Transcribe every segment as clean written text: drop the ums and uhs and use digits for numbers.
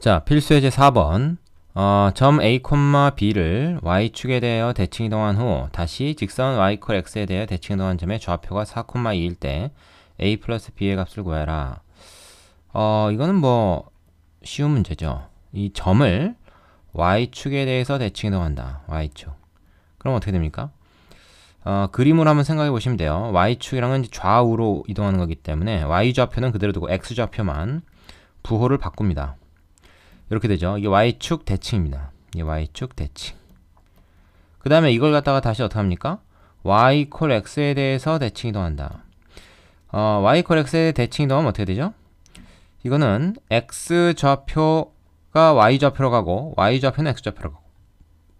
자, 필수 예제 4번. 점 A, B를 y축에 대하여 대칭 이동한 후 다시 직선 y x에 대하여 대칭 이동한 점의 좌표가 4, 2일 때 a 플러스 b의 값을 구해라. 이거는 뭐 쉬운 문제죠. 이 점을 y축에 대해서 대칭 이동한다. y축. 그럼 어떻게 됩니까? 그림으로 한번 생각해 보시면 돼요. y축이랑은 좌우로 이동하는 거기 때문에 y좌표는 그대로 두고 x좌표만 부호를 바꿉니다. 이렇게 되죠. 이게 y축 대칭입니다. 이게 y축 대칭. 그 다음에 이걸 갖다가 다시 어떻게 합니까? y 콜 x에 대해서 대칭 이동한다. y 콜 x에 대칭 이동하면 어떻게 되죠? 이거는 x좌표가 y좌표로 가고 y좌표는 x좌표로 가고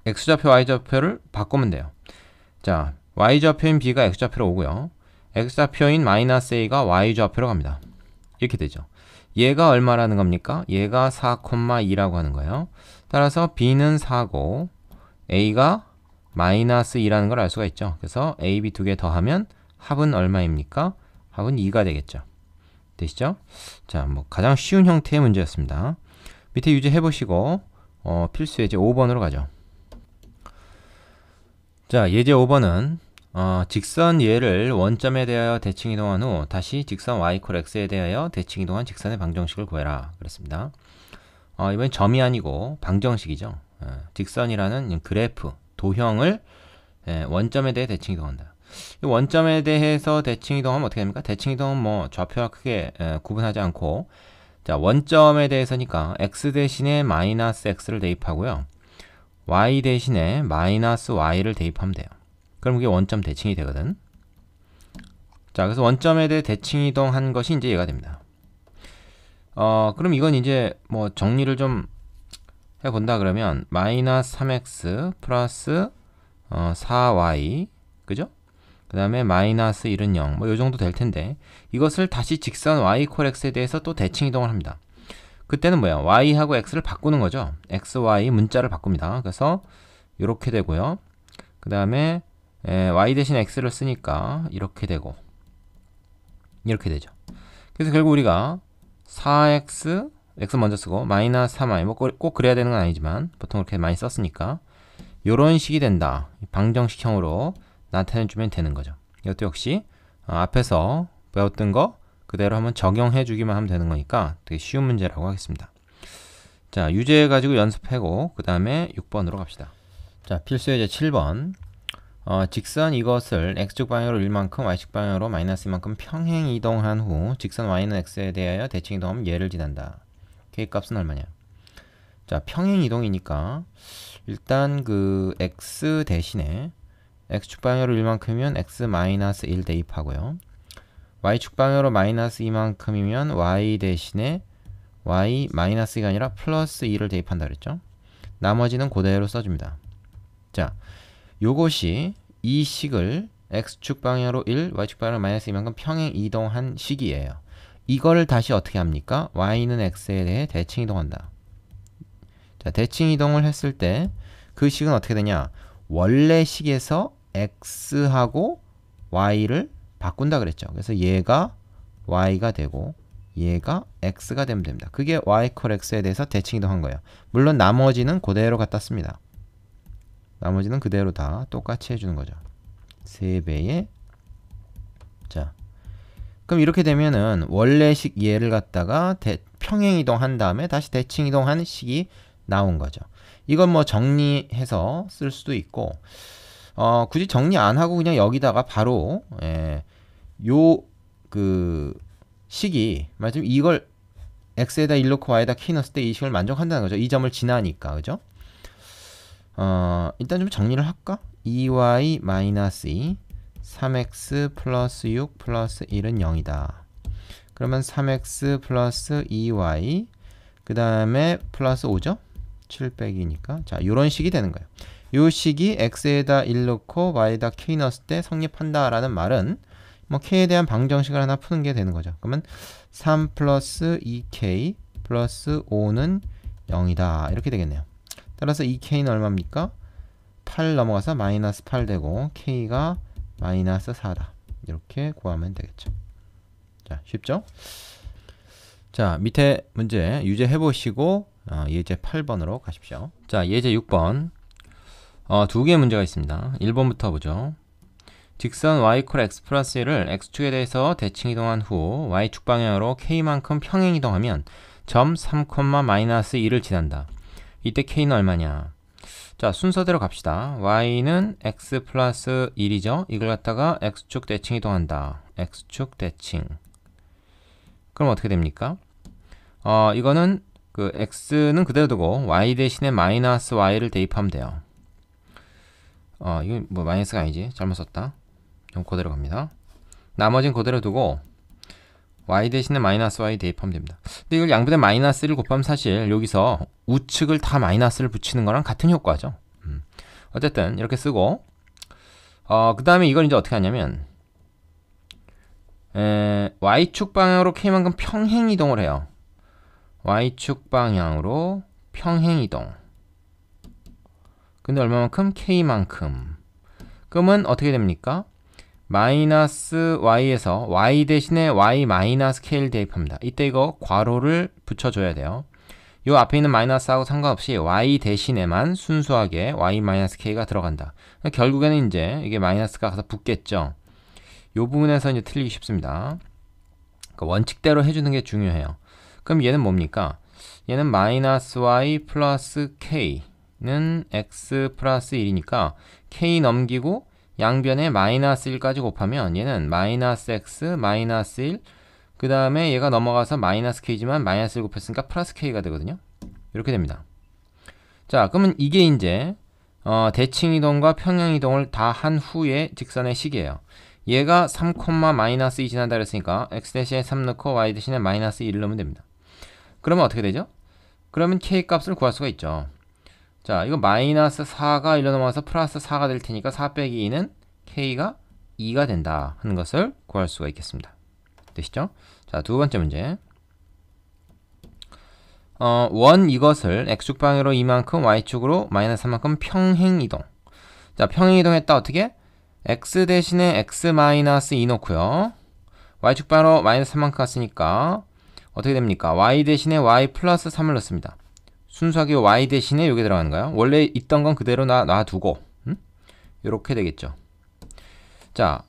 x좌표 y좌표를 바꾸면 돼요. 자, y좌표인 b가 x좌표로 오고요. x좌표인 마이너스 a가 y좌표로 갑니다. 이렇게 되죠. 얘가 얼마라는 겁니까? 얘가 4,2라고 하는 거예요. 따라서 b는 4고 a가 마이너스 2라는 걸 알 수가 있죠. 그래서 a, b 두 개 더하면 합은 얼마입니까? 합은 2가 되겠죠. 되시죠? 자, 뭐 가장 쉬운 형태의 문제였습니다. 밑에 유제 해보시고 필수 예제 5번으로 가죠. 자, 예제 5번은 직선 얘를 원점에 대하여 대칭 이동한 후 다시 직선 y 콜 x에 대하여 대칭 이동한 직선의 방정식을 구해라 그랬습니다. 이번엔 점이 아니고 방정식이죠. 직선이라는 그래프, 도형을 원점에 대해 대칭 이동한다. 이 원점에 대해서 대칭 이동하면 어떻게 됩니까? 대칭 이동은 뭐 좌표와 크게 구분하지 않고, 자, 원점에 대해서니까 x 대신에 마이너스 x를 대입하고요. y 대신에 마이너스 y를 대입하면 돼요. 그럼 그게 원점 대칭이 되거든. 자, 그래서 원점에 대해 대칭 이동한 것이 이제 얘가 됩니다. 그럼 이건 이제 뭐 정리를 좀 해본다 그러면 마이너스 3x 플러스 4y 그죠? 그 다음에 마이너스 1은 0 뭐 요정도 될 텐데, 이것을 다시 직선 y 콜 x에 대해서 또 대칭 이동을 합니다. 그때는 뭐야? y하고 x를 바꾸는 거죠. x, y 문자를 바꿉니다. 그래서 이렇게 되고요. 그 다음에 y 대신 x를 쓰니까 이렇게 되고 이렇게 되죠. 그래서 결국 우리가 4x x 먼저 쓰고 마이너스 3y 뭐 꼭 그래야 되는 건 아니지만 보통 그렇게 많이 썼으니까 이런 식이 된다. 방정식형으로 나타내주면 되는 거죠. 이것도 역시 앞에서 배웠던 거 그대로 한번 적용해 주기만 하면 되는 거니까 되게 쉬운 문제라고 하겠습니다. 자, 유제 가지고 연습하고 그 다음에 6번으로 갑시다. 자, 필수 예제 7번. 직선 이것을 x축 방향으로 1만큼 y축 방향으로 마이너스 2만큼 평행 이동한 후 직선 y는 x에 대하여 대칭 이동하면 얘를 지난다. k값은 얼마냐? 자, 평행 이동이니까 일단 그 x 대신에 x축 방향으로 1만큼이면 x 마이너스 1 대입하고요. y축 방향으로 마이너스 2만큼이면 y 대신에 y 마이너스 2가 아니라 플러스 2를 대입한다 그랬죠. 나머지는 그대로 써줍니다. 자, 요것이 이 식을 x축 방향으로 1, y축 방향으로 마이너스 2만큼 평행 이동한 식이에요. 이걸 다시 어떻게 합니까? y는 x에 대해 대칭 이동한다. 자, 대칭 이동을 했을 때 그 식은 어떻게 되냐? 원래 식에서 x하고 y를 바꾼다 그랬죠. 그래서 얘가 y가 되고 얘가 x가 되면 됩니다. 그게 y 콜 x에 대해서 대칭 이동한 거예요. 물론 나머지는 그대로 갖다 씁니다. 나머지는 그대로 다 똑같이 해주는 거죠. 3배의 자, 그럼 이렇게 되면은 원래식 얘를 갖다가 평행 이동한 다음에 다시 대칭 이동한 식이 나온 거죠. 이건 뭐 정리해서 쓸 수도 있고 굳이 정리 안 하고 그냥 여기다가 바로 요 그 식이 말하자면 이걸 x에다 1 넣고 y에다 k 넣었을 때 이 식을 만족한다는 거죠. 이 점을 지나니까 그죠? 일단 좀 정리를 할까? 2y 마이너스 2 3x 플러스 6 플러스 1은 0이다. 그러면 3x 플러스 2y 그 다음에 플러스 5죠? 7 빼기니까 자, 요런 식이 되는 거예요. 요 식이 x에다 1 넣고 y에다 k 넣었을 때 성립한다 라는 말은 뭐 k에 대한 방정식을 하나 푸는 게 되는 거죠. 그러면 3 플러스 2k 플러스 5는 0이다 이렇게 되겠네요. 따라서 2k는 얼마입니까? 8 넘어가서 마이너스 8 되고 k가 마이너스 4다. 이렇게 구하면 되겠죠. 자, 쉽죠? 자, 밑에 문제 유제 해보시고 예제 8번으로 가십시오. 자, 예제 6번 두 개의 문제가 있습니다. 1번부터 보죠. 직선 y = x 플러스 1을 x축에 대해서 대칭 이동한 후 y축 방향으로 k만큼 평행 이동하면 점 3, -1을 지난다. 이때 k는 얼마냐? 자, 순서대로 갑시다. y는 x 플러스 1이죠. 이걸 갖다가 x축 대칭 이동한다. x축 대칭. 그럼 어떻게 됩니까? 이거는 그 x는 그대로 두고 y 대신에 마이너스 y를 대입하면 돼요. 이거 뭐 마이너스가 아니지. 잘못 썼다. 좀 그대로 갑니다. 나머지는 그대로 두고 y 대신에 마이너스 y 대입하면 됩니다. 근데 이걸 양변에 마이너스를 곱하면 사실 여기서 우측을 다 마이너스를 붙이는 거랑 같은 효과죠. 어쨌든 이렇게 쓰고 그 다음에 이걸 이제 어떻게 하냐면 y축 방향으로 k만큼 평행 이동을 해요. y축 방향으로 평행 이동. 근데 얼마만큼? k만큼. 그러면 어떻게 됩니까? 마이너스 y에서 y 대신에 y 마이너스 k를 대입합니다. 이때 이거 괄호를 붙여줘야 돼요. 요 앞에 있는 마이너스하고 상관없이 y 대신에만 순수하게 y 마이너스 k가 들어간다. 결국에는 이제 이게 마이너스가 가서 붙겠죠. 요 부분에서 이제 틀리기 쉽습니다. 그러니까 원칙대로 해주는 게 중요해요. 그럼 얘는 뭡니까? 얘는 마이너스 y 플러스 k는 x 플러스 1이니까 k 넘기고 양변에 마이너스 1까지 곱하면 얘는 마이너스 x 마이너스 1, 그 다음에 얘가 넘어가서 마이너스 k지만 마이너스 1 곱했으니까 플러스 k가 되거든요. 이렇게 됩니다. 자, 그러면 이게 이제 대칭 이동과 평행 이동을 다 한 후에 직선의 식이에요. 얘가 3, 마이너스 2 지난다 그랬으니까 x 대신에 3 넣고 y 대신에 마이너스 1을 넣으면 됩니다. 그러면 어떻게 되죠? 그러면 k 값을 구할 수가 있죠. 자, 이거 마이너스 4가 1로 넘어가서 플러스 4가 될 테니까 4 빼기 2는 k가 2가 된다 하는 것을 구할 수가 있겠습니다. 되시죠? 자, 두 번째 문제. 원 이것을 x축 방향으로 이만큼 y축으로 마이너스 3만큼 평행 이동. 자, 평행 이동했다. 어떻게? x 대신에 x 마이너스 2 놓고요. y축 방향으로 마이너스 3만큼 갔으니까 어떻게 됩니까? y 대신에 y 플러스 3을 넣습니다. 순수하게 y 대신에 여기 들어가는 거예요. 원래 있던 건 그대로 놔두고 이렇게 되겠죠. 자,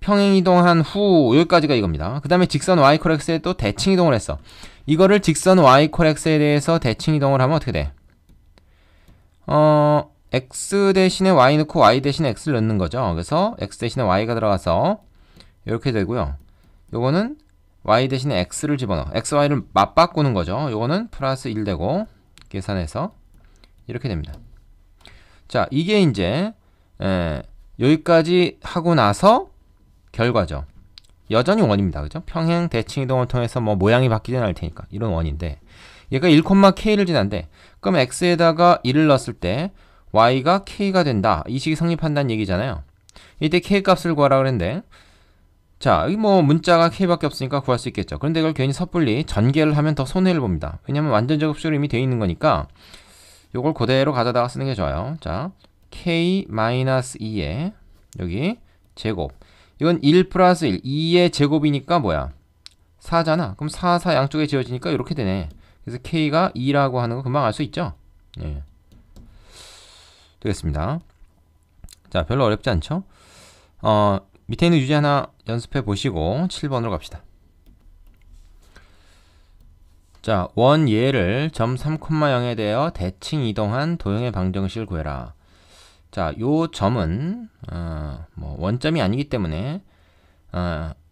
평행 이동한 후 여기까지가 이겁니다. 그 다음에 직선 y = x에 또 대칭 이동을 했어. 이거를 직선 y = x에 대해서 대칭 이동을 하면 어떻게 돼? x 대신에 y 넣고 y 대신에 x를 넣는 거죠. 그래서 x 대신에 y가 들어가서 이렇게 되고요. 요거는 y 대신에 x를 집어넣어. x, y를 맞바꾸는 거죠. 요거는 플러스 1 되고 계산해서 이렇게 됩니다. 자, 이게 이제 여기까지 하고 나서 결과죠. 여전히 원입니다. 그죠? 평행 대칭 이동을 통해서 뭐 모양이 바뀌진 않을 테니까 이런 원인데 얘가 1,k를 지난데 그럼 x에다가 1을 넣었을 때 y가 k가 된다. 이 식이 성립한다는 얘기잖아요. 이때 k 값을 구하라 그랬는데 자, 여기 뭐 문자가 k밖에 없으니까 구할 수 있겠죠. 그런데 이걸 괜히 섣불리 전개를 하면 더 손해를 봅니다. 왜냐면 완전 제곱식으로 이미 되어 있는 거니까 요걸 그대로 가져다가 쓰는 게 좋아요. 자, k-2에 여기 제곱. 이건 1 플러스 1, 2의 제곱이니까 뭐야? 4잖아. 그럼 4, 4 양쪽에 지워지니까 이렇게 되네. 그래서 k가 2라고 하는 거 금방 알 수 있죠? 예. 되겠습니다. 자, 별로 어렵지 않죠? 밑에 있는 유제 하나 연습해 보시고 7번으로 갑시다. 자, 원 예를 점 3, 0에 대하여 대칭 이동한 도형의 방정식을 구해라. 자, 요 점은 뭐 원점이 아니기 때문에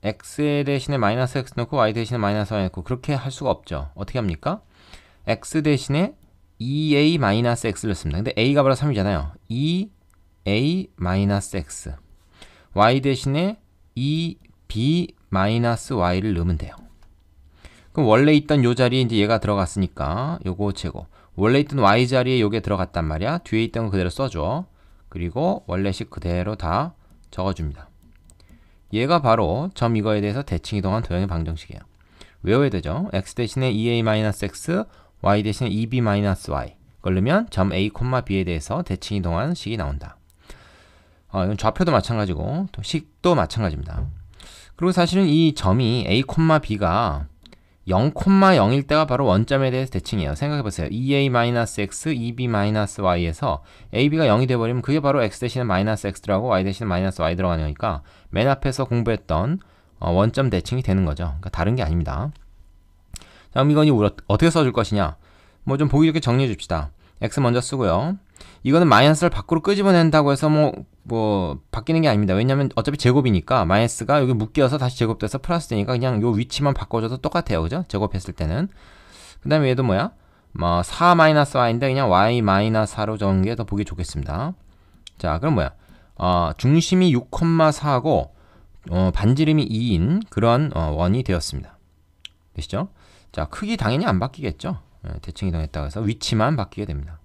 x 대신에 마이너스 x 넣고 y 대신에 마이너스 y 넣고 그렇게 할 수가 없죠. 어떻게 합니까? x 대신에 2a 마이너스 x를 넣습니다. 근데 a가 바로 3이잖아요. 2a 마이너스 x y 대신에 2b 마이너스 y를 넣으면 돼요. 그럼 원래 있던 요 자리에 이제 얘가 들어갔으니까 요거 제곱. 원래 있던 y 자리에 요게 들어갔단 말이야. 뒤에 있던 거 그대로 써줘. 그리고 원래식 그대로 다 적어줍니다. 얘가 바로 점 이거에 대해서 대칭 이동한 도형의 방정식이에요. 외워야 되죠. x 대신에 2a-x, y 대신에 2b-y. 그러면 점 a, b에 대해서 대칭 이동한 식이 나온다. 이건 좌표도 마찬가지고 또 식도 마찬가지입니다. 그리고 사실은 이 점이 a, b가 0,0일 때가 바로 원점에 대해서 대칭이에요. 생각해보세요. 2a-x, 2b-y에서 ab가 0이 돼버리면 그게 바로 x 대신에 마이너스 x 들어가고 y 대신에 마이너스 y 들어가는 거니까 맨 앞에서 공부했던 원점 대칭이 되는 거죠. 그러니까 다른 게 아닙니다. 다음 이건 어떻게 써줄 것이냐. 뭐 좀 보기 좋게 정리해 줍시다. x 먼저 쓰고요. 이거는 마이너스를 밖으로 끄집어낸다고 해서 뭐 바뀌는 게 아닙니다. 왜냐면 어차피 제곱이니까 마이너스가 여기 묶여서 다시 제곱돼서 플러스 되니까 그냥 요 위치만 바꿔줘도 똑같아요. 그죠? 제곱했을 때는. 그 다음에 얘도 뭐야? 뭐 4-y인데 그냥 y-4로 적은 게 더 보기 좋겠습니다. 자, 그럼 뭐야? 중심이 6,4고 반지름이 2인 그런 원이 되었습니다. 되시죠? 자, 크기 당연히 안 바뀌겠죠? 대칭 이동했다고 해서 위치만 바뀌게 됩니다.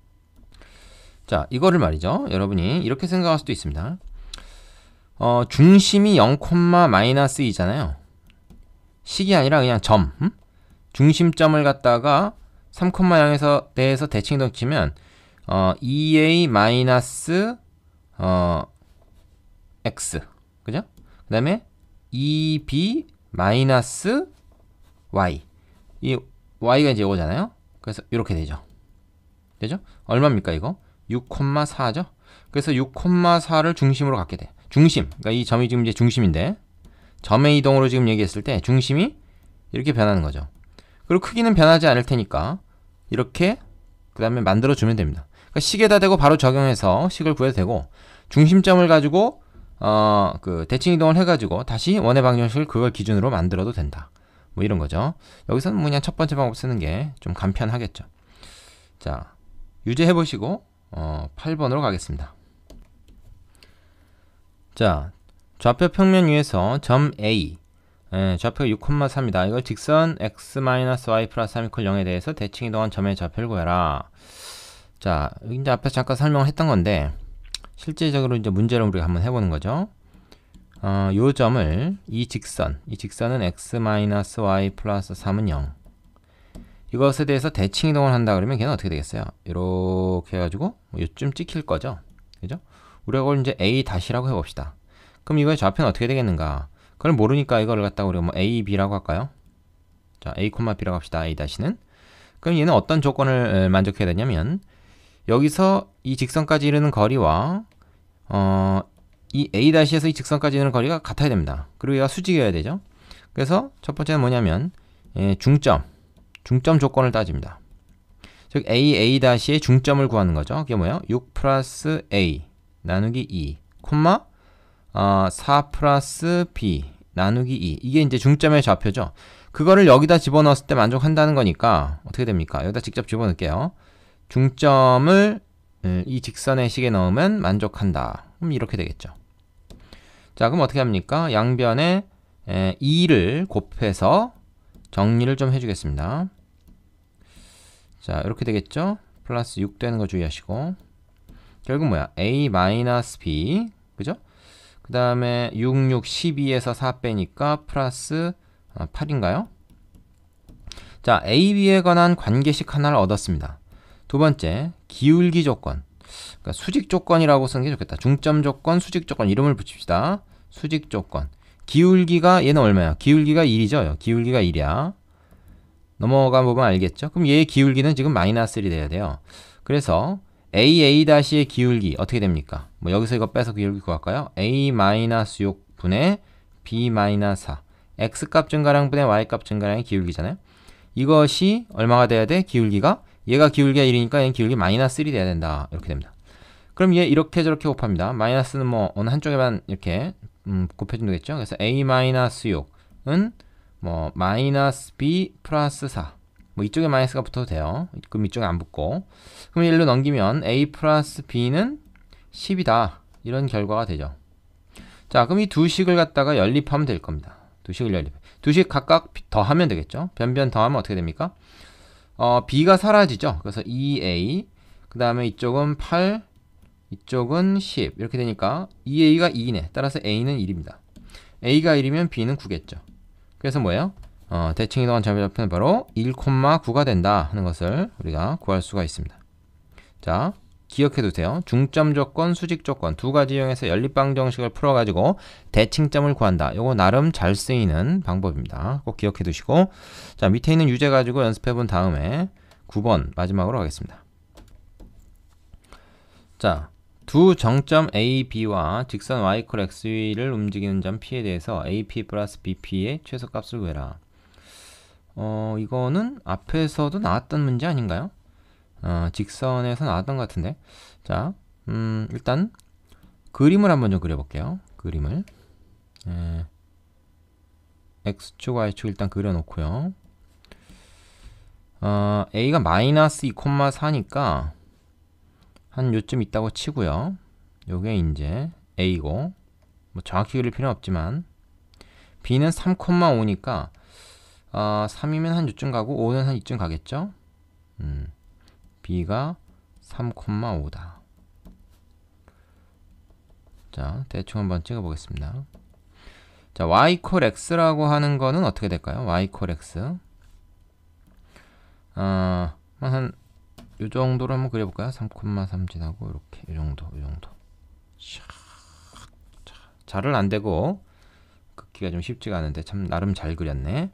자, 이거를 말이죠. 여러분이 이렇게 생각할 수도 있습니다. 중심이 0,-2잖아요. 식이 아니라 그냥 점. 중심점을 갖다가 3,0에서 대해서 대칭 이동 치면 2a- x. 그죠? 그 다음에 2b- y. 이 y가 이제 이거잖아요. 그래서 이렇게 되죠. 되죠? 얼마입니까 이거? 6,4죠? 그래서 6,4를 중심으로 갖게 돼. 중심. 그러니까 이 점이 지금 이제 중심인데 점의 이동으로 지금 얘기했을 때 중심이 이렇게 변하는 거죠. 그리고 크기는 변하지 않을 테니까 이렇게 그 다음에 만들어주면 됩니다. 그러니까 식에다 대고 바로 적용해서 식을 구해도 되고 중심점을 가지고 그 대칭 이동을 해가지고 다시 원의 방정식을 그걸 기준으로 만들어도 된다. 뭐 이런 거죠. 여기서는 뭐 그냥 첫 번째 방법 쓰는 게 좀 간편하겠죠. 자, 유제 해보시고 8번으로 가겠습니다. 자, 좌표 평면 위에서 점 A, 좌표가 6,3이다. 이걸 직선 x-y 플러스 3 이퀄 0에 대해서 대칭 이동한 점의 좌표를 구해라. 자, 이제 앞에서 잠깐 설명을 했던 건데 실제적으로 이제 문제를 우리가 한번 해보는 거죠. 요 점을 이 직선은 x-y 플러스 3은 0. 이것에 대해서 대칭 이동을 한다 그러면 걔는 어떻게 되겠어요? 이렇게 해가지고 요쯤 찍힐 거죠. 그죠? 우리가 그걸 이제 a-라고 해봅시다. 그럼 이거의 좌표는 어떻게 되겠는가? 그걸 모르니까 이거를 갖다가 우리가 뭐 a, b라고 할까요? 자, a, b라고 합시다. a-는. 그럼 얘는 어떤 조건을 만족해야 되냐면 여기서 이 직선까지 이르는 거리와 이 a-에서 이 직선까지 이르는 거리가 같아야 됩니다. 그리고 얘가 수직이어야 되죠. 그래서 첫 번째는 뭐냐면 중점 조건을 따집니다. 즉 a-의 중점을 구하는 거죠. 그게 뭐예요? 6 플러스 a 나누기 2 콤마 4 플러스 b 나누기 2 이게 이제 중점의 좌표죠. 그거를 여기다 집어넣었을 때 만족한다는 거니까 어떻게 됩니까? 여기다 직접 집어넣을게요. 중점을 이 직선의 식에 넣으면 만족한다. 그럼 이렇게 되겠죠. 자, 그럼 어떻게 합니까? 양변에 2를 곱해서 정리를 좀 해주겠습니다. 자, 이렇게 되겠죠? 플러스 6 되는 거 주의하시고 결국 뭐야? a-b 그죠? 그 다음에 6, 12에서 4 빼니까 플러스 8인가요? 자, a, b에 관한 관계식 하나를 얻었습니다. 두 번째, 기울기 조건. 그러니까 수직 조건이라고 쓰는 게 좋겠다. 중점 조건, 수직 조건 이름을 붙입시다. 수직 조건. 기울기가 얘는 얼마야? 기울기가 1이죠. 기울기가 1이야. 넘어가 보면 알겠죠? 그럼 얘의 기울기는 지금 마이너스 1이 돼야 돼요. 그래서 a-의 기울기 어떻게 됩니까? 뭐 여기서 이거 빼서 기울기 구할까요? a-6분의 b-4 x값 증가량 분의 y값 증가량의 기울기잖아요. 이것이 얼마가 돼야 돼? 기울기가 얘가 기울기가 1이니까 얘는 기울기 마이너스 1이 돼야 된다. 이렇게 됩니다. 그럼 얘 이렇게 저렇게 곱합니다. 마이너스는 뭐 어느 한쪽에만 이렇게 곱해주면 되겠죠. 그래서 a-6은 뭐 마이너스 b 플러스 4 뭐 이쪽에 마이너스가 붙어도 돼요. 그럼 이쪽에 안 붙고 그럼 1로 넘기면 a 플러스 b는 10이다 이런 결과가 되죠. 자, 그럼 이 두 식을 갖다가 연립하면 될 겁니다. 두 식을 연립. 두 식 각각 더하면 되겠죠. 변변 더하면 어떻게 됩니까? b가 사라지죠. 그래서 2a 그 다음에 이쪽은 8 이쪽은 10 이렇게 되니까 2a가 2이네. 따라서 a는 1입니다. a가 1이면 b는 9겠죠. 그래서 뭐예요? 대칭 이동한 점의 좌표는 바로 1,9가 된다 하는 것을 우리가 구할 수가 있습니다. 자, 기억해두세요. 중점 조건, 수직 조건 두 가지 이용해서 연립방정식을 풀어가지고 대칭점을 구한다. 요거 나름 잘 쓰이는 방법입니다. 꼭 기억해두시고, 자, 밑에 있는 유제 가지고 연습해본 다음에 9번 마지막으로 가겠습니다. 자, 두 정점 A, B와 직선 y x를 움직이는 점 P에 대해서 AP 플러스 BP의 최소값을 구해라. 이거는 앞에서도 나왔던 문제 아닌가요? 직선에서 나왔던 것 같은데. 자, 일단 그림을 한번 좀 그려볼게요. 그림을 x축, y축 일단 그려놓고요. a가 마이너스 2,4니까 한 요쯤 있다고 치고요. 요게 이제 a고, 뭐 정확히 그릴 필요는 없지만 b는 3,5니까 3이면 한 요쯤 가고 5는 한 이쯤 가겠죠. b가 3,5다. 자, 대충 한번 찍어보겠습니다. 자, y equal x라고 하는 거는 어떻게 될까요? y equal x 한 요 정도로 한번 그려볼까요? 3,3 지나고 이렇게 요 정도. 잘은 안 되고 긋기가 좀 쉽지가 않은데 참 나름 잘 그렸네.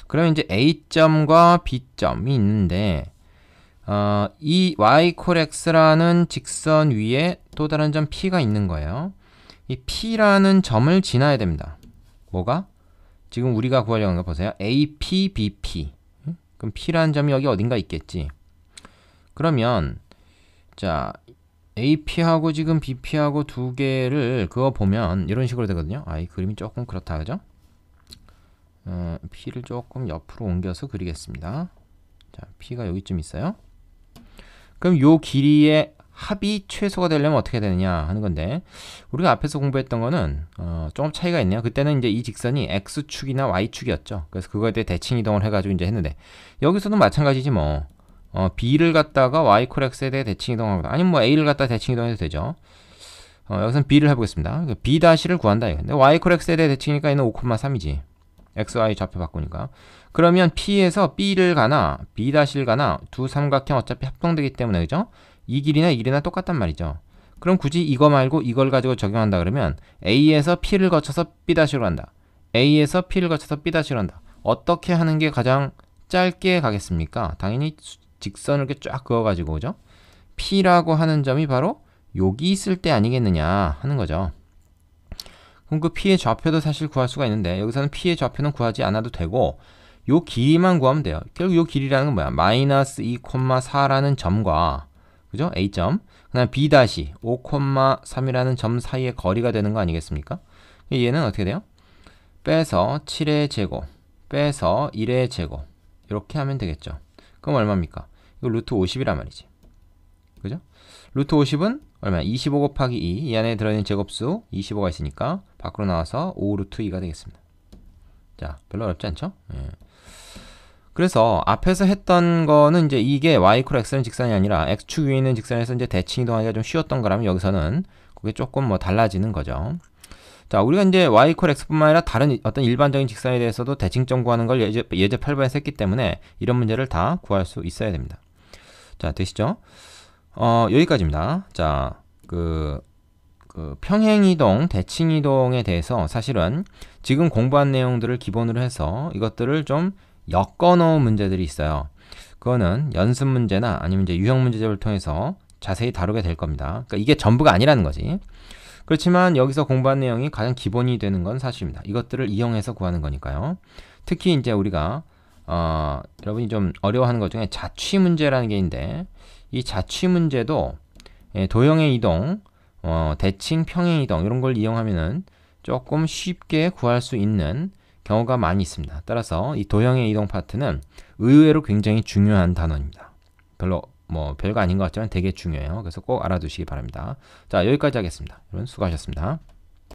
그러면 이제 A점과 B점이 있는데 이 y equal x라는 직선 위에 또 다른 점 P가 있는 거예요. 이 P라는 점을 지나야 됩니다. 뭐가? 지금 우리가 구하려고 하는 거 보세요. AP, BP. 그럼 P라는 점이 여기 어딘가 있겠지. 그러면 자, AP하고 지금 BP하고 두 개를 그거 보면 이런 식으로 되거든요. 이 그림이 조금 그렇다, 그죠? P를 조금 옆으로 옮겨서 그리겠습니다. 자, P가 여기쯤 있어요. 그럼 요 길이의 합이 최소가 되려면 어떻게 되느냐 하는 건데, 우리가 앞에서 공부했던 거는 조금 차이가 있네요. 그때는 이제 이 직선이 X축이나 Y축이었죠. 그래서 그거에 대해 대칭 이동을 해가지고 이제 했는데, 여기서도 마찬가지지 뭐. B를 갖다가 y equal x에 대해 대칭 이동하거나 아니면 뭐 A를 갖다가 대칭 이동해도 되죠. 여기서는 B를 해보겠습니다. B 다시를 구한다. 근데 y equal x에 대해 대칭이니까 얘는 5,3이지. x, y 좌표 바꾸니까. 그러면 P에서 B를 가나 B 다시를 가나 두 삼각형 어차피 합동되기 때문에, 그죠? 이 길이나 이 길이나 똑같단 말이죠. 그럼 굳이 이거 말고 이걸 가지고 적용한다 그러면 A에서 P를 거쳐서 B 다시로 간다. A에서 P를 거쳐서 B 다시로 간다. 어떻게 하는 게 가장 짧게 가겠습니까? 당연히 직선을 이렇게 쫙 그어가지고, 그죠? P라고 하는 점이 바로 여기 있을 때 아니겠느냐 하는 거죠. 그럼 그 P의 좌표도 사실 구할 수가 있는데, 여기서는 P의 좌표는 구하지 않아도 되고 요 길이만 구하면 돼요. 결국 요 길이라는 건 뭐야? 마이너스 2,4라는 점과, 그죠? A점, 그다음 B 다시 5,3이라는 점 사이의 거리가 되는 거 아니겠습니까? 얘는 어떻게 돼요? 빼서 7의 제곱 빼서 1의 제곱 이렇게 하면 되겠죠. 그럼 얼마입니까? 이거 루트 50이란 말이지. 그죠? 루트 50은 얼마야? 25 곱하기 2. 이 안에 들어있는 제곱수 25가 있으니까 밖으로 나와서 5 루트 2가 되겠습니다. 자, 별로 어렵지 않죠? 예. 그래서 앞에서 했던 거는 이제 이게 y equal x라는 직선이 아니라 x축 위에 있는 직선에서 이제 대칭 이동하기가 좀 쉬웠던 거라면, 여기서는 그게 조금 뭐 달라지는 거죠. 자, 우리가 이제 y equal x뿐만 아니라 다른 어떤 일반적인 직선에 대해서도 대칭점 구하는 걸 예제 8번에서 했기 때문에 이런 문제를 다 구할 수 있어야 됩니다. 자, 되시죠? 여기까지입니다. 자, 그 평행이동, 대칭이동에 대해서 사실은 지금 공부한 내용들을 기본으로 해서 이것들을 좀 엮어놓은 문제들이 있어요. 그거는 연습 문제나 아니면 이제 유형 문제집을 통해서 자세히 다루게 될 겁니다. 그러니까 이게 전부가 아니라는 거지. 그렇지만 여기서 공부한 내용이 가장 기본이 되는 건 사실입니다. 이것들을 이용해서 구하는 거니까요. 특히 이제 우리가 여러분이 좀 어려워하는 것 중에 자취 문제라는 게 있는데, 이 자취 문제도 도형의 이동, 대칭, 평행 이동 이런 걸 이용하면은 조금 쉽게 구할 수 있는 경우가 많이 있습니다. 따라서 이 도형의 이동 파트는 의외로 굉장히 중요한 단원입니다. 별거 아닌 것 같지만 되게 중요해요. 그래서 꼭 알아두시기 바랍니다. 자, 여기까지 하겠습니다. 여러분 수고하셨습니다.